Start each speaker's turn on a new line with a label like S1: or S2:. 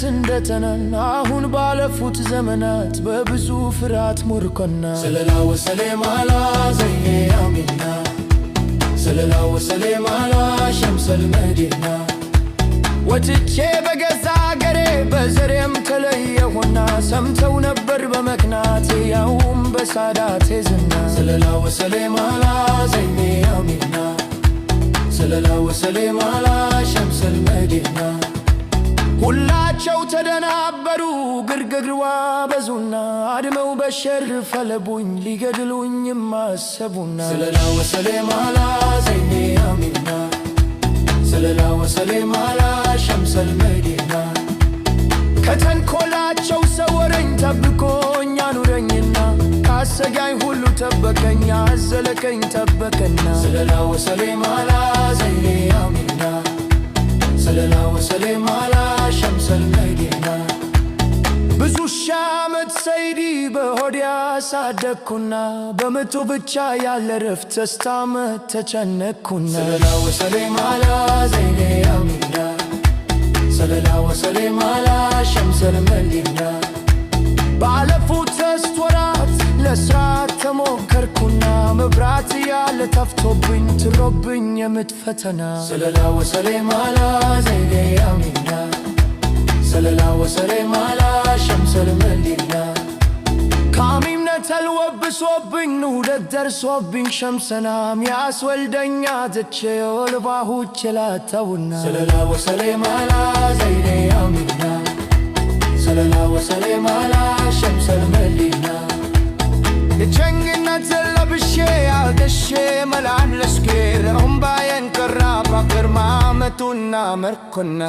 S1: በልጅነት እንደተነን አሁን ባለፉት ዘመናት በብዙ ፍርሃት ሙርኮና ሰለላ ወሰሌም አላ ዘይኔ አሚና ሰለላ ወሰሌም አላ ሸምሰል መዲና ወጥቼ በገዛ አገሬ በዘሬም ተለየሁና ሰምተው ነበር በመክናቴ ያውም በሳዳቴ ዝና ሰለላ ወሰሌም አላ ዘይኔ አሚና ሰለላ ወሰሌም አላ ሸምሰል መዲና ሁላቸው ተደናበሩ ግርግርዋ በዙና አድመው በሸር ፈለቡኝ ሊገድሉኝ ማሰቡና ሰለላ ወሰሌም አላ ዘይኔ አሚና ሰለላ ወሰሌም አላ ሸምሰል መዲና ከተንኮላቸው ሰወረኝ ጠብቆኝ አኑረኝና ካሰጋኝ ሁሉ ጠበቀኝ አዘለቀኝ ጠበቀና ሰለላ ወሰሌም አላ ዘይኔ አሚና ሰለላ ወሰሌም አላ ሸምሰል መዲና ብዙ ሺህ ዓመት ሰይዲ በሆዴ አሳደግኩና በምጡ ብቻ ያለ ረፍት ተስታመት ተጨነቅኩና ሰለላ ወሰሌም አላ ዘይኔ አሚና ሰለላ ወሰሌም አላ ሸምሰል መዲና ባለፉት 3 ወራት ለስራ ተሞከርኩና መብራት ያለ ጠፍቶብኝ ትሮብኝ የምትፈተና ሰለላ ወሰሌም አላ ዘይኔ አሚና ሰለላ ወሰሌም አላ ሸምሰል መዲና ካሚምነት ተልወብሶብኝ ንውደት ደርሶብኝ ሸምሰናም ያስወልደኛ ትቼ ወልባሁ ችላተውና ሰለላ ወሰሌም አላ ዘይኔ አሚና ሰለላ ወሰሌም አላ ሸምሰል መዲና የቸኝነት ለብሼ አልደሼ መላን ለስኬር እምባዬን ቀራ ባክር ማመቱና መርኮና